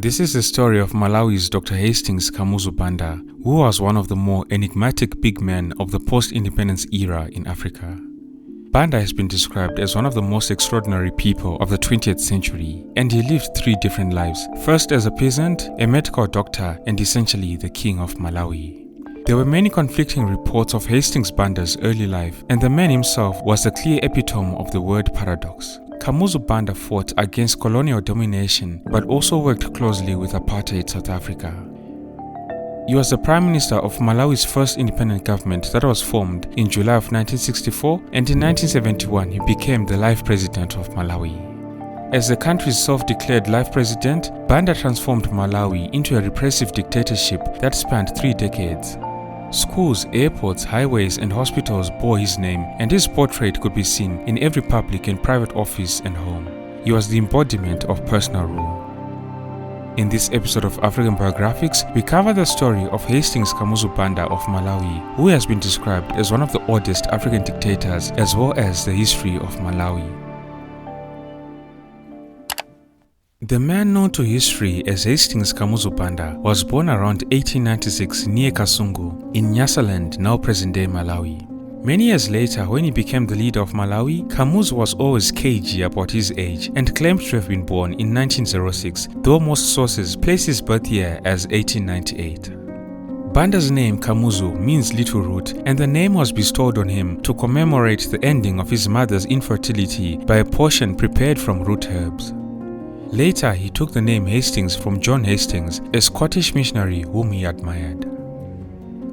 This is the story of Malawi's Dr. Hastings Kamuzu Banda, who was one of the more enigmatic big men of the post-independence era in Africa. Banda has been described as one of the most extraordinary people of the 20th century, and he lived three different lives, first as a peasant, a medical doctor, and essentially the king of Malawi. There were many conflicting reports of Hastings Banda's early life, and the man himself was the clear epitome of the word paradox. Kamuzu Banda fought against colonial domination, but also worked closely with apartheid South Africa. He was the Prime Minister of Malawi's first independent government that was formed in July of 1964, and in 1971 he became the life president of Malawi. As the country's self-declared life president, Banda transformed Malawi into a repressive dictatorship that spanned 3 decades. Schools, airports, highways, and hospitals bore his name, and his portrait could be seen in every public and private office and home. He was the embodiment of personal rule. In this episode of African Biographics, we cover the story of Hastings Kamuzu Banda of Malawi, who has been described as one of the oldest African dictators, as well as the history of Malawi. The man known to history as Hastings Kamuzu Banda was born around 1896 near Kasungu in Nyasaland, now present-day Malawi. Many years later, when he became the leader of Malawi, Kamuzu was always cagey about his age and claimed to have been born in 1906, though most sources place his birth year as 1898. Banda's name Kamuzu means little root, and the name was bestowed on him to commemorate the ending of his mother's infertility by a potion prepared from root herbs. Later, he took the name Hastings from John Hastings, a Scottish missionary whom he admired.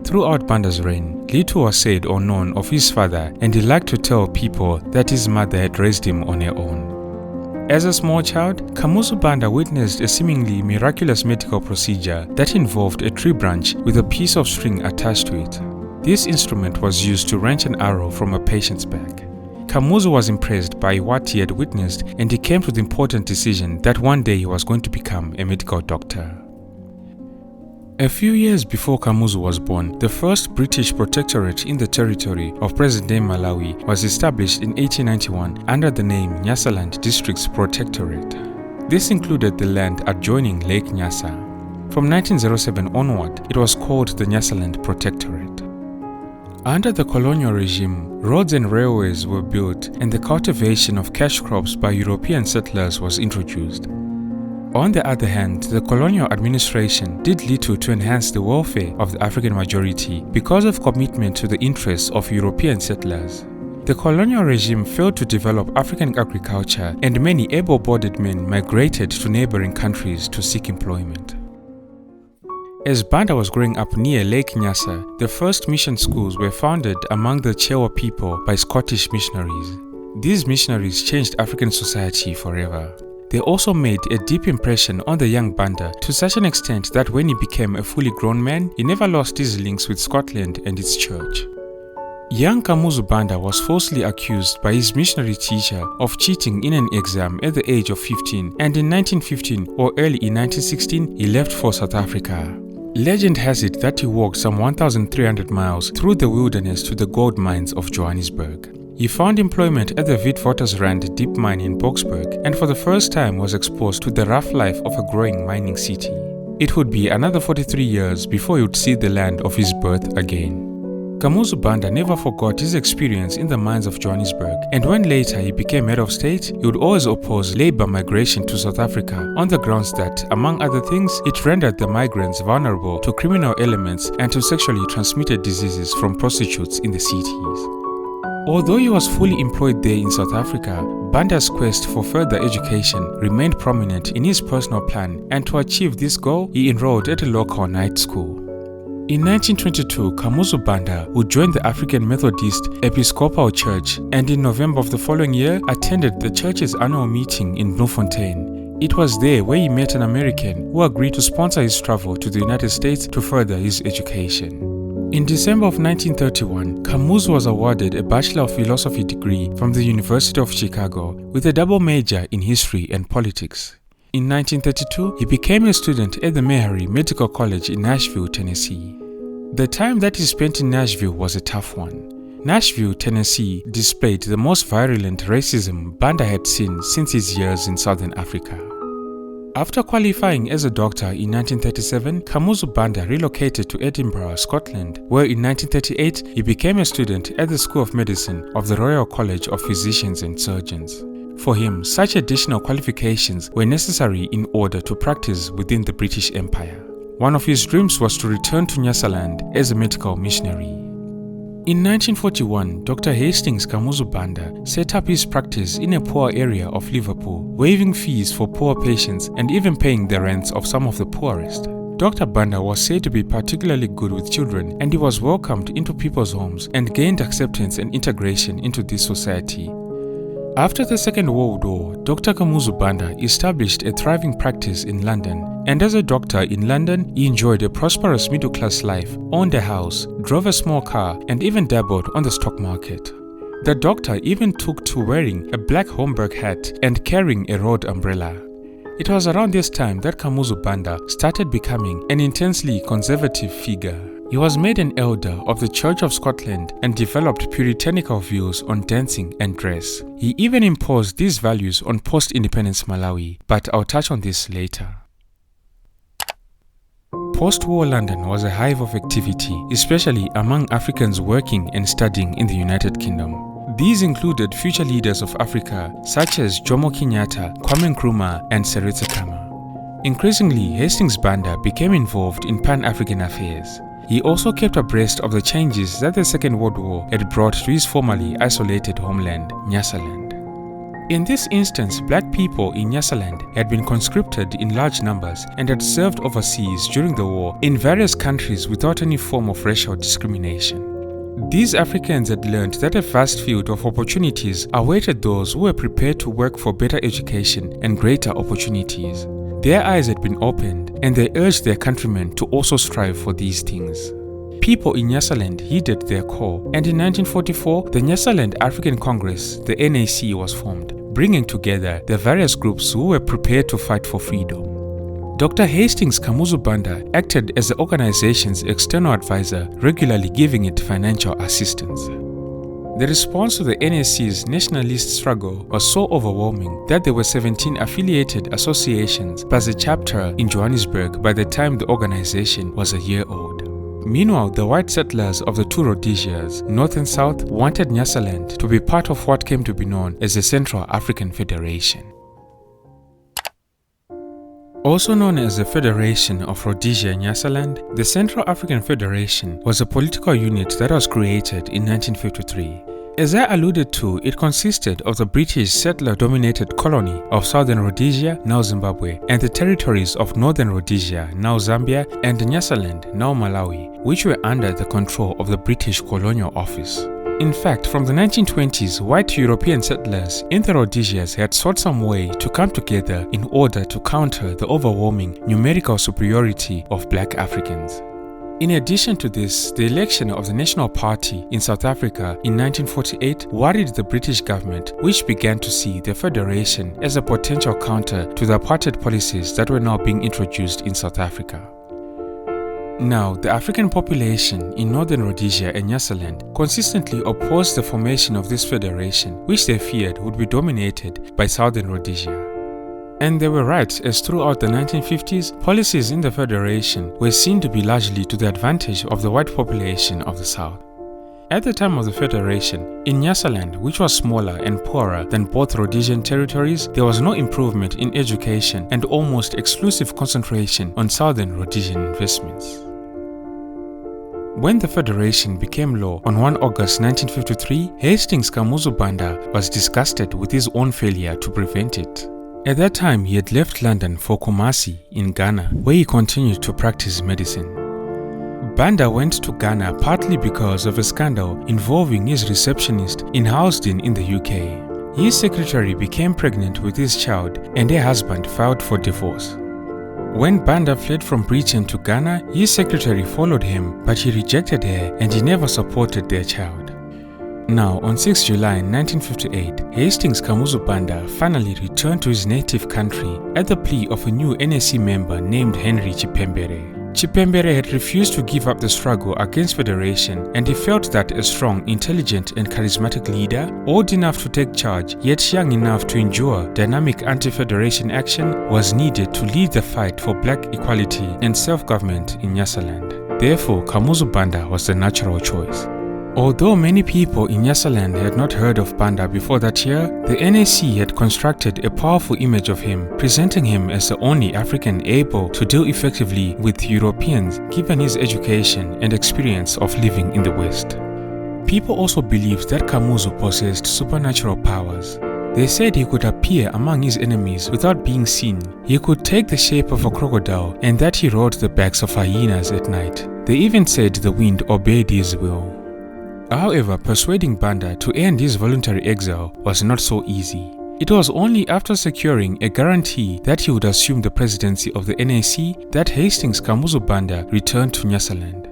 Throughout Banda's reign, little was said or known of his father, and he liked to tell people that his mother had raised him on her own. As a small child, Kamuzu Banda witnessed a seemingly miraculous medical procedure that involved a tree branch with a piece of string attached to it. This instrument was used to wrench an arrow from a patient's back. Kamuzu was impressed by what he had witnessed, and he came to the important decision that one day he was going to become a medical doctor. A few years before Kamuzu was born, the first British protectorate in the territory of present-day Malawi was established in 1891 under the name Nyasaland Districts Protectorate. This included the land adjoining Lake Nyasa. From 1907 onward, it was called the Nyasaland Protectorate. Under the colonial regime, roads and railways were built, and the cultivation of cash crops by European settlers was introduced. On the other hand, the colonial administration did little to enhance the welfare of the African majority because of commitment to the interests of European settlers. The colonial regime failed to develop African agriculture, and many able-bodied men migrated to neighboring countries to seek employment. As Banda was growing up near Lake Nyasa, the first mission schools were founded among the Chewa people by Scottish missionaries. These missionaries changed African society forever. They also made a deep impression on the young Banda to such an extent that when he became a fully grown man, he never lost his links with Scotland and its church. Young Kamuzu Banda was falsely accused by his missionary teacher of cheating in an exam at the age of 15, and in 1915 or early in 1916, he left for South Africa. Legend has it that he walked some 1,300 miles through the wilderness to the gold mines of Johannesburg. He found employment at the Witwatersrand deep mine in Boksburg, and for the first time was exposed to the rough life of a growing mining city. It would be another 43 years before he would see the land of his birth again. Kamuzu Banda never forgot his experience in the mines of Johannesburg, and when later he became head of state, he would always oppose labor migration to South Africa on the grounds that, among other things, it rendered the migrants vulnerable to criminal elements and to sexually transmitted diseases from prostitutes in the cities. Although he was fully employed there in South Africa, Banda's quest for further education remained prominent in his personal plan, and to achieve this goal, he enrolled at a local night school. In 1922, Kamuzu Banda would join the African Methodist Episcopal Church, and in November of the following year attended the church's annual meeting in Bloemfontein. It was there where he met an American who agreed to sponsor his travel to the United States to further his education. In December of 1931, Kamuzu was awarded a Bachelor of Philosophy degree from the University of Chicago with a double major in history and politics. In 1932, he became a student at the Meharry Medical College in Nashville, Tennessee. The time that he spent in Nashville was a tough one. Nashville, Tennessee displayed the most virulent racism Banda had seen since his years in Southern Africa. After qualifying as a doctor in 1937, Kamuzu Banda relocated to Edinburgh, Scotland, where in 1938 he became a student at the School of Medicine of the Royal College of Physicians and Surgeons. For him, such additional qualifications were necessary in order to practice within the British Empire. One of his dreams was to return to Nyasaland as a medical missionary. In 1941, Dr. Hastings Kamuzu Banda set up his practice in a poor area of Liverpool, waiving fees for poor patients and even paying the rents of some of the poorest. Dr. Banda was said to be particularly good with children, and he was welcomed into people's homes and gained acceptance and integration into this society. After the Second World War, Dr. Kamuzu Banda established a thriving practice in London, and as a doctor in London, he enjoyed a prosperous middle-class life, owned a house, drove a small car, and even dabbled on the stock market. The doctor even took to wearing a black Homburg hat and carrying a road umbrella. It was around this time that Kamuzu Banda started becoming an intensely conservative figure. He was made an elder of the Church of Scotland and developed puritanical views on dancing and dress. He even imposed these values on post-independence Malawi, but I'll touch on this later. Post-war London was a hive of activity, especially among Africans working and studying in the United Kingdom. These included future leaders of Africa such as Jomo Kenyatta, Kwame Nkrumah, and Seretse Khama. Increasingly, Hastings Banda became involved in Pan-African affairs. He also kept abreast of the changes that the Second World War had brought to his formerly isolated homeland, Nyasaland. In this instance, black people in Nyasaland had been conscripted in large numbers and had served overseas during the war in various countries without any form of racial discrimination. These Africans had learned that a vast field of opportunities awaited those who were prepared to work for better education and greater opportunities. Their eyes had been opened, and they urged their countrymen to also strive for these things. People in Nyasaland heeded their call, and in 1944, the Nyasaland African Congress, the NAC, was formed, bringing together the various groups who were prepared to fight for freedom. Dr. Hastings Kamuzu Banda acted as the organization's external advisor, regularly giving it financial assistance. The response to the NAC's nationalist struggle was so overwhelming that there were 17 affiliated associations plus a chapter in Johannesburg by the time the organization was a year old. Meanwhile, the white settlers of the two Rhodesias, North and South, wanted Nyasaland to be part of what came to be known as the Central African Federation. Also known as the Federation of Rhodesia and Nyasaland, the Central African Federation was a political unit that was created in 1953. As I alluded to, it consisted of the British settler-dominated colony of Southern Rhodesia, now Zimbabwe, and the territories of Northern Rhodesia, now Zambia, and Nyasaland, now Malawi, which were under the control of the British Colonial Office. In fact, from the 1920s, white European settlers in the Rhodesias had sought some way to come together in order to counter the overwhelming numerical superiority of black Africans. In addition to this, the election of the National Party in South Africa in 1948 worried the British government, which began to see the Federation as a potential counter to the apartheid policies that were now being introduced in South Africa. Now, the African population in Northern Rhodesia and Nyasaland consistently opposed the formation of this federation, which they feared would be dominated by Southern Rhodesia. And they were right, as throughout the 1950s, policies in the Federation were seen to be largely to the advantage of the white population of the South. At the time of the Federation, in Nyasaland, which was smaller and poorer than both Rhodesian territories, there was no improvement in education and almost exclusive concentration on Southern Rhodesian investments. When the Federation became law on 1 August 1953, Hastings Kamuzu Banda was disgusted with his own failure to prevent it. At that time, he had left London for Kumasi in Ghana, where he continued to practice medicine. Banda went to Ghana partly because of a scandal involving his receptionist in Hastings in the UK. His secretary became pregnant with his child, and her husband filed for divorce. When Banda fled from Britain to Ghana, his secretary followed him, but he rejected her and he never supported their child. Now, on 6 July 1958, Hastings Kamuzu Banda finally returned to his native country at the plea of a new NAC member named Henry Chipembere. Chipembere had refused to give up the struggle against federation, and he felt that a strong, intelligent and charismatic leader, old enough to take charge yet young enough to endure dynamic anti-federation action, was needed to lead the fight for black equality and self-government in Nyasaland. Therefore, Kamuzu Banda was the natural choice. Although many people in Nyasaland had not heard of Banda before that year, the NAC had constructed a powerful image of him, presenting him as the only African able to deal effectively with Europeans given his education and experience of living in the West. People also believed that Kamuzu possessed supernatural powers. They said he could appear among his enemies without being seen. He could take the shape of a crocodile and that he rode the backs of hyenas at night. They even said the wind obeyed his will. However, persuading Banda to end his voluntary exile was not so easy. It was only after securing a guarantee that he would assume the presidency of the NAC that Hastings Kamuzu Banda returned to Nyasaland.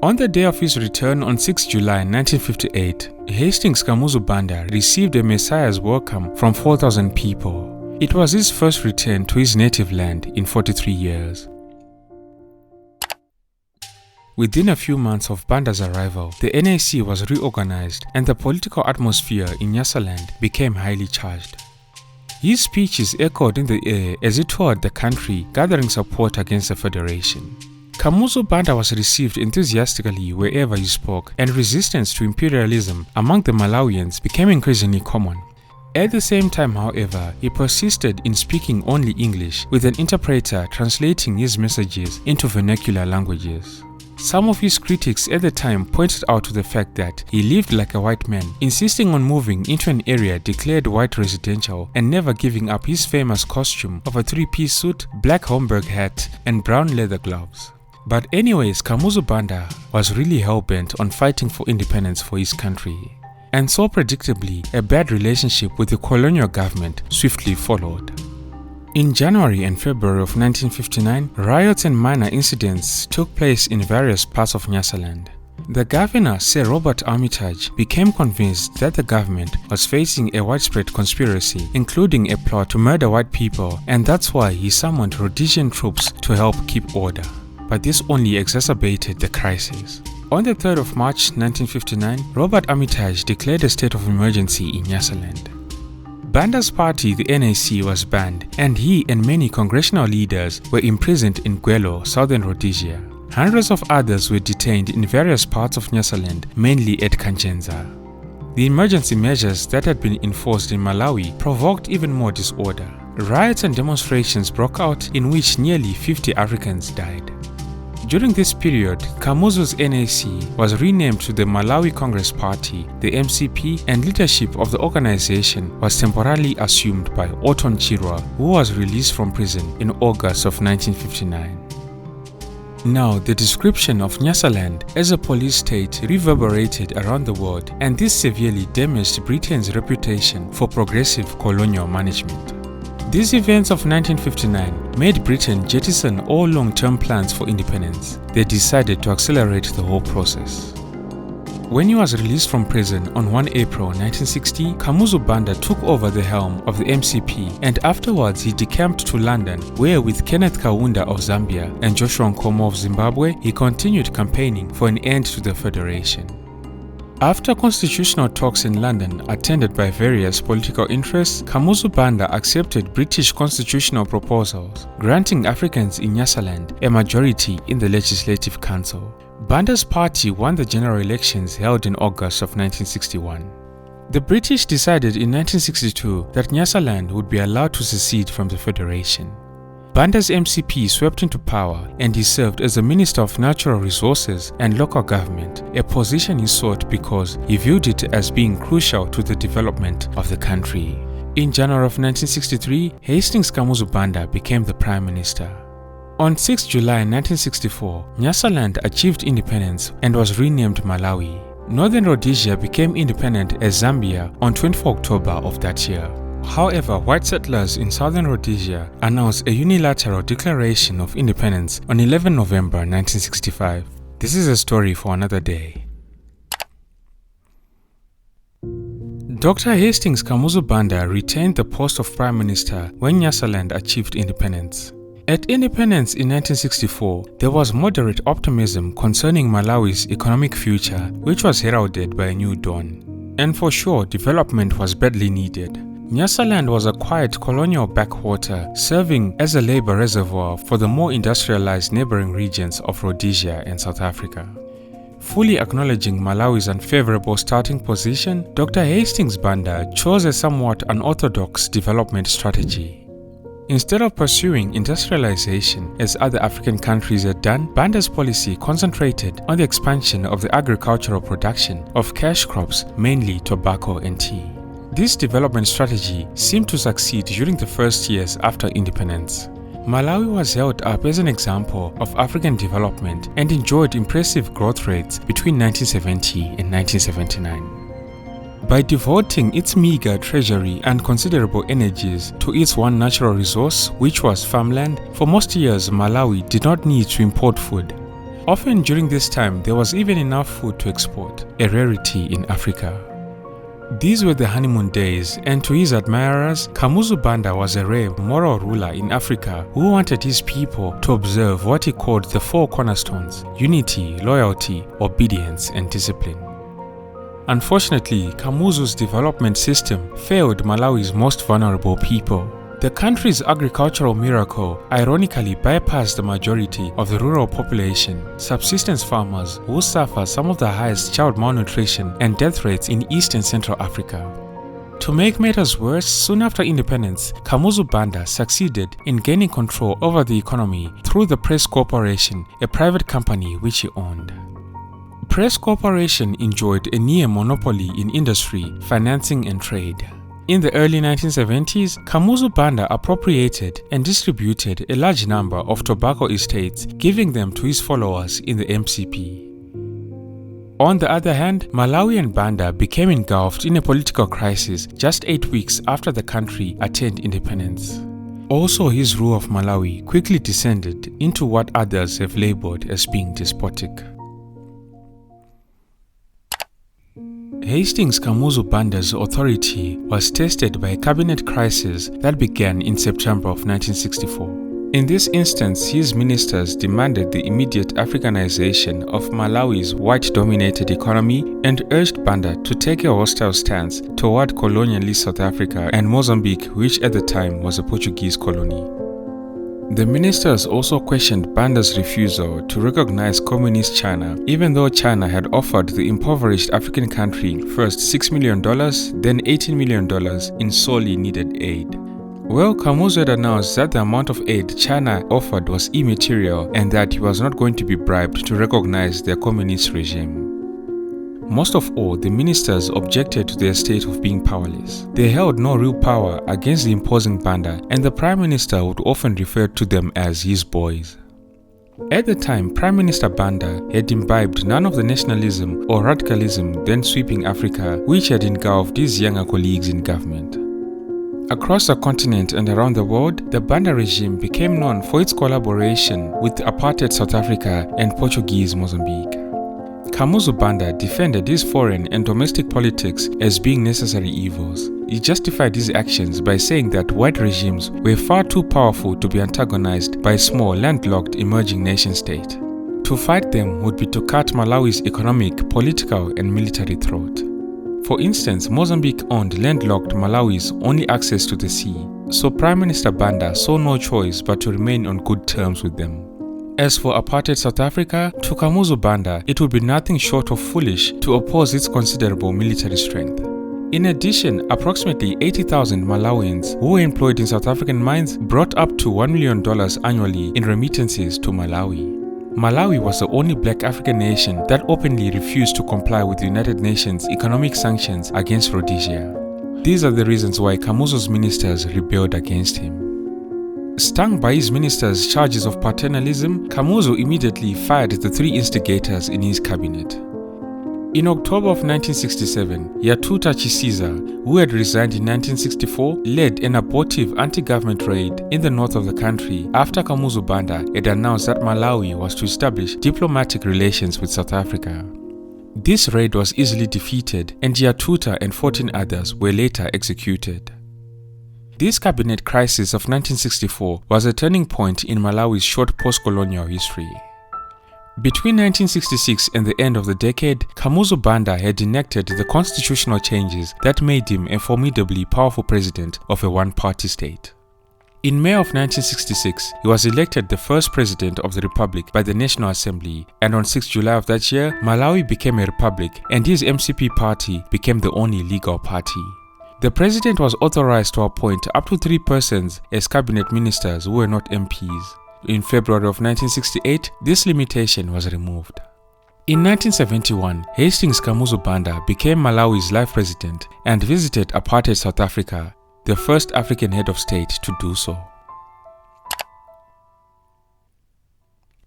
On the day of his return on 6 July 1958, Hastings Kamuzu Banda received a Messiah's welcome from 4,000 people. It was his first return to his native land in 43 years. Within a few months of Banda's arrival, the NAC was reorganized and the political atmosphere in Nyasaland became highly charged. His speeches echoed in the air as he toured the country, gathering support against the Federation. Kamuzu Banda was received enthusiastically wherever he spoke, and resistance to imperialism among the Malawians became increasingly common. At the same time, however, he persisted in speaking only English, with an interpreter translating his messages into vernacular languages. Some of his critics at the time pointed out to the fact that he lived like a white man, insisting on moving into an area declared white residential and never giving up his famous costume of a three-piece suit, black Homburg hat and brown leather gloves. But anyways, Kamuzu Banda was really hell-bent on fighting for independence for his country. And so predictably, a bad relationship with the colonial government swiftly followed. In January and February of 1959, riots and minor incidents took place in various parts of Nyasaland. The governor, Sir Robert Armitage, became convinced that the government was facing a widespread conspiracy, including a plot to murder white people, and that's why he summoned Rhodesian troops to help keep order. But this only exacerbated the crisis. On the 3rd of March 1959, Robert Armitage declared a state of emergency in Nyasaland. Banda's party, the NAC, was banned, and he and many congressional leaders were imprisoned in Gwelo, southern Rhodesia. Hundreds of others were detained in various parts of Nyasaland, mainly at Kanchenza. The emergency measures that had been enforced in Malawi provoked even more disorder. Riots and demonstrations broke out in which nearly 50 Africans died. During this period, Kamuzu's NAC was renamed to the Malawi Congress Party, the MCP, and leadership of the organization was temporarily assumed by Oton Chirwa, who was released from prison in August of 1959. Now, the description of Nyasaland as a police state reverberated around the world, and this severely damaged Britain's reputation for progressive colonial management. These events of 1959 made Britain jettison all long-term plans for independence. They decided to accelerate the whole process. When he was released from prison on 1 April 1960, Kamuzu Banda took over the helm of the MCP, and afterwards he decamped to London, where with Kenneth Kaunda of Zambia and Joshua Nkomo of Zimbabwe, he continued campaigning for an end to the Federation. After constitutional talks in London attended by various political interests, Kamuzu Banda accepted British constitutional proposals, granting Africans in Nyasaland a majority in the Legislative Council. Banda's party won the general elections held in August of 1961. The British decided in 1962 that Nyasaland would be allowed to secede from the Federation. Banda's MCP swept into power, and he served as the Minister of Natural Resources and Local Government, a position he sought because he viewed it as being crucial to the development of the country. In January of 1963, Hastings Kamuzu Banda became the Prime Minister. On 6 July 1964, Nyasaland achieved independence and was renamed Malawi. Northern Rhodesia became independent as Zambia on 24 October of that year. However, white settlers in southern Rhodesia announced a unilateral declaration of independence on 11 November 1965. This is a story for another day. Dr. Hastings Kamuzu Banda retained the post of Prime Minister when Nyasaland achieved independence. At independence in 1964, there was moderate optimism concerning Malawi's economic future, which was heralded by a new dawn. And for sure, development was badly needed. Nyasaland was a quiet colonial backwater, serving as a labor reservoir for the more industrialized neighboring regions of Rhodesia and South Africa. Fully acknowledging Malawi's unfavorable starting position, Dr. Hastings Banda chose a somewhat unorthodox development strategy. Instead of pursuing industrialization as other African countries had done, Banda's policy concentrated on the expansion of the agricultural production of cash crops, mainly tobacco and tea. This development strategy seemed to succeed during the first years after independence. Malawi was held up as an example of African development and enjoyed impressive growth rates between 1970 and 1979. By devoting its meager treasury and considerable energies to its one natural resource, which was farmland, for most years Malawi did not need to import food. Often during this time there was even enough food to export, a rarity in Africa. These were the honeymoon days, and to his admirers, Kamuzu Banda was a rare moral ruler in Africa who wanted his people to observe what he called the four cornerstones: unity, loyalty, obedience, and discipline. Unfortunately, Kamuzu's development system failed Malawi's most vulnerable people. The country's agricultural miracle ironically bypassed the majority of the rural population, subsistence farmers who suffer some of the highest child malnutrition and death rates in East and Central Africa. To make matters worse, soon after independence, Kamuzu Banda succeeded in gaining control over the economy through the Press Corporation, a private company which he owned. Press Corporation enjoyed a near monopoly in industry, financing and trade. In the early 1970s, Kamuzu Banda appropriated and distributed a large number of tobacco estates, giving them to his followers in the MCP. On the other hand, Malawi and Banda became engulfed in a political crisis just 8 weeks after the country attained independence. Also, his rule of Malawi quickly descended into what others have labeled as being despotic. Hastings Kamuzu Banda's authority was tested by a cabinet crisis that began in September of 1964. In this instance, his ministers demanded the immediate Africanization of Malawi's white-dominated economy and urged Banda to take a hostile stance toward colonialist South Africa and Mozambique, which at the time was a Portuguese colony. The ministers also questioned Banda's refusal to recognize Communist China, even though China had offered the impoverished African country first $6 million, then $18 million in sorely needed aid. Well, Kamuzu had announced that the amount of aid China offered was immaterial and that he was not going to be bribed to recognize their communist regime. Most of all, the ministers objected to their state of being powerless. They held no real power against the imposing Banda, and the Prime Minister would often refer to them as his boys. At the time, Prime Minister Banda had imbibed none of the nationalism or radicalism then sweeping Africa, which had engulfed his younger colleagues in government. Across the continent and around the world, the Banda regime became known for its collaboration with apartheid South Africa and Portuguese Mozambique. Kamuzu Banda defended his foreign and domestic politics as being necessary evils. He justified his actions by saying that white regimes were far too powerful to be antagonized by a small, landlocked emerging nation-state. To fight them would be to cut Malawi's economic, political, and military throat. For instance, Mozambique owned landlocked Malawi's only access to the sea, so Prime Minister Banda saw no choice but to remain on good terms with them. As for apartheid South Africa, to Kamuzu Banda, it would be nothing short of foolish to oppose its considerable military strength. In addition, approximately 80,000 Malawians who were employed in South African mines brought up to $1 million annually in remittances to Malawi. Malawi was the only black African nation that openly refused to comply with the United Nations economic sanctions against Rhodesia. These are the reasons why Kamuzu's ministers rebelled against him. Stung by his ministers' charges of paternalism, Kamuzu immediately fired the 3 instigators in his cabinet. In October of 1967, Yatuta Chisiza, who had resigned in 1964, led an abortive anti-government raid in the north of the country after Kamuzu Banda had announced that Malawi was to establish diplomatic relations with South Africa. This raid was easily defeated, and Yatuta and 14 others were later executed. This cabinet crisis of 1964 was a turning point in Malawi's short post-colonial history. Between 1966 and the end of the decade, Kamuzu Banda had enacted the constitutional changes that made him a formidably powerful president of a one-party state. In May of 1966, he was elected the first president of the republic by the National Assembly, and on 6 July of that year, Malawi became a republic and his MCP party became the only legal party. The president was authorized to appoint up to 3 persons as cabinet ministers who were not MPs. In February of 1968, this limitation was removed. In 1971, Hastings Kamuzu Banda became Malawi's life president and visited apartheid South Africa, the first African head of state to do so.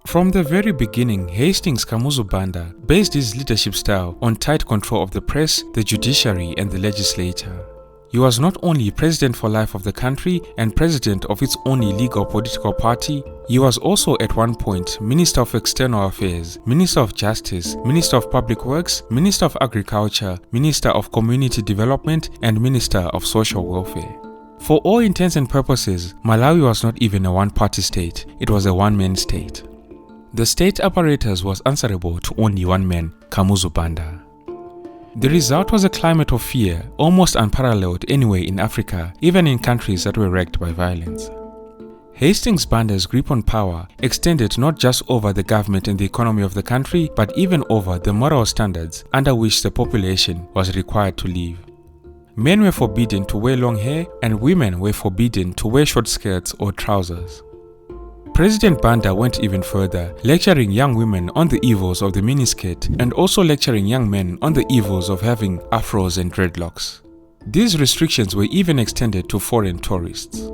From the very beginning, Hastings Kamuzu Banda based his leadership style on tight control of the press, the judiciary, and the legislature. He was not only president for life of the country and president of its only legal political party, he was also at one point Minister of External Affairs, Minister of Justice, Minister of Public Works, Minister of Agriculture, Minister of Community Development, and Minister of Social Welfare. For all intents and purposes, Malawi was not even a one-party state, it was a one-man state. The state apparatus was answerable to only one man, Kamuzu Banda. The result was a climate of fear, almost unparalleled anywhere in Africa, even in countries that were wrecked by violence. Hastings Banda's grip on power extended not just over the government and the economy of the country, but even over the moral standards under which the population was required to live. Men were forbidden to wear long hair, and women were forbidden to wear short skirts or trousers. President Banda went even further, lecturing young women on the evils of the miniskirt and also lecturing young men on the evils of having afros and dreadlocks. These restrictions were even extended to foreign tourists.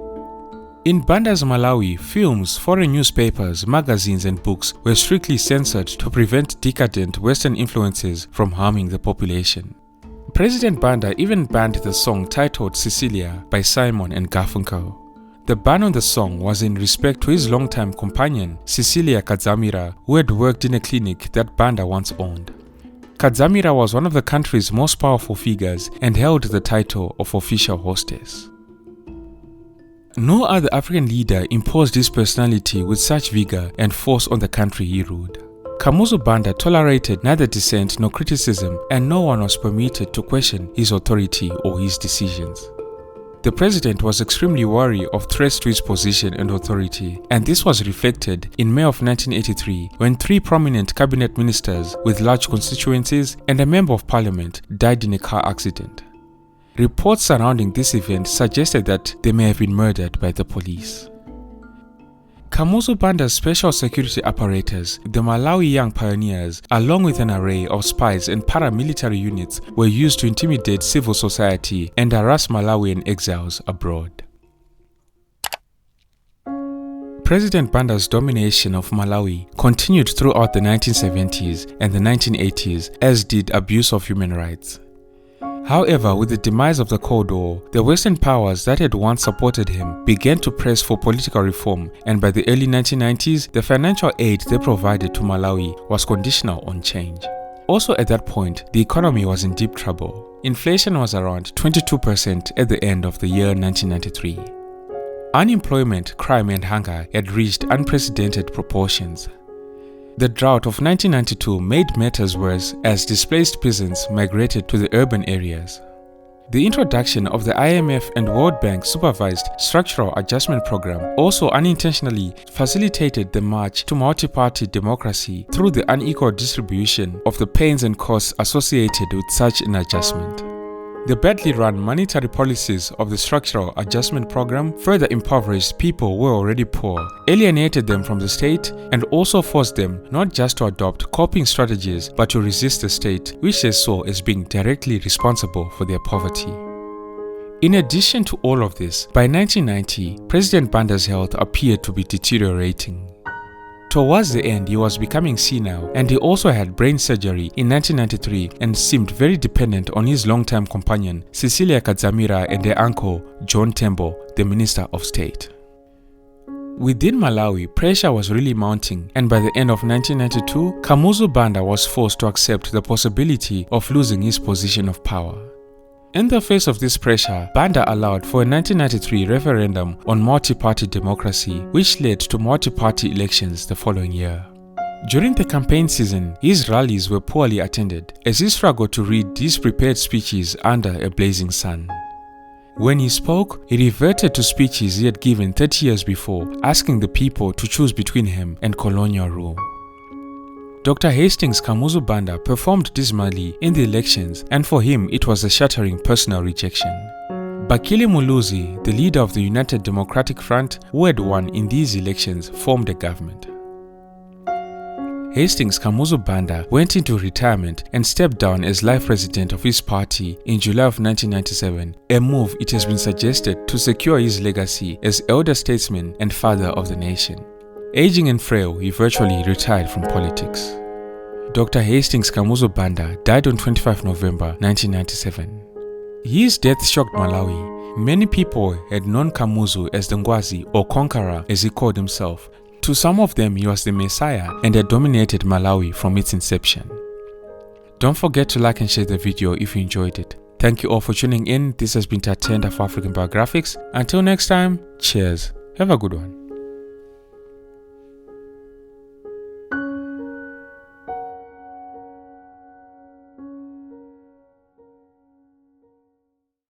In Banda's Malawi, films, foreign newspapers, magazines, and books were strictly censored to prevent decadent Western influences from harming the population. President Banda even banned the song titled Cecilia by Simon and Garfunkel. The ban on the song was in respect to his longtime companion, Cecilia Kadzamira, who had worked in a clinic that Banda once owned. Kadzamira was one of the country's most powerful figures and held the title of official hostess. No other African leader imposed his personality with such vigor and force on the country he ruled. Kamuzu Banda tolerated neither dissent nor criticism, and no one was permitted to question his authority or his decisions. The president was extremely wary of threats to his position and authority, and this was reflected in May of 1983 when 3 prominent cabinet ministers with large constituencies and a member of parliament died in a car accident. Reports surrounding this event suggested that they may have been murdered by the police. Kamuzu Banda's special security apparatus, the Malawi Young Pioneers, along with an array of spies and paramilitary units, were used to intimidate civil society and harass Malawian exiles abroad. President Banda's domination of Malawi continued throughout the 1970s and the 1980s, as did abuse of human rights. However, with the demise of the Cold War, the Western powers that had once supported him began to press for political reform, and by the early 1990s, the financial aid they provided to Malawi was conditional on change. Also at that point, the economy was in deep trouble. Inflation was around 22% at the end of the year 1993. Unemployment, crime, and hunger had reached unprecedented proportions. The drought of 1992 made matters worse as displaced peasants migrated to the urban areas. The introduction of the IMF and World Bank supervised structural adjustment program also unintentionally facilitated the march to multi-party democracy through the unequal distribution of the pains and costs associated with such an adjustment. The badly run monetary policies of the structural adjustment program further impoverished people who were already poor, alienated them from the state, and also forced them not just to adopt coping strategies but to resist the state, which they saw as being directly responsible for their poverty. In addition to all of this, by 1990, President Banda's health appeared to be deteriorating. Towards the end, he was becoming senile, and he also had brain surgery in 1993 and seemed very dependent on his long-time companion, Cecilia Kadzamira, and their uncle, John Tembo, the Minister of State. Within Malawi, pressure was really mounting, and by the end of 1992, Kamuzu Banda was forced to accept the possibility of losing his position of power. In the face of this pressure, Banda allowed for a 1993 referendum on multi-party democracy, which led to multi-party elections the following year. During the campaign season, his rallies were poorly attended, as he struggled to read these prepared speeches under a blazing sun. When he spoke, he reverted to speeches he had given 30 years before, asking the people to choose between him and colonial rule. Dr. Hastings Kamuzu Banda performed dismally in the elections, and for him it was a shattering personal rejection. Bakili Muluzi, the leader of the United Democratic Front, who had won in these elections, formed a government. Hastings Kamuzu Banda went into retirement and stepped down as life president of his party in July of 1997, a move it has been suggested to secure his legacy as elder statesman and father of the nation. Aging and frail, he virtually retired from politics. Dr. Hastings Kamuzu Banda died on 25 November 1997. His death shocked Malawi. Many people had known Kamuzu as the Ngwazi, or conqueror as he called himself. To some of them, he was the Messiah and had dominated Malawi from its inception. Don't forget to like and share the video if you enjoyed it. Thank you all for tuning in. This has been Dictator for African Biographics. Until next time, cheers. Have a good one.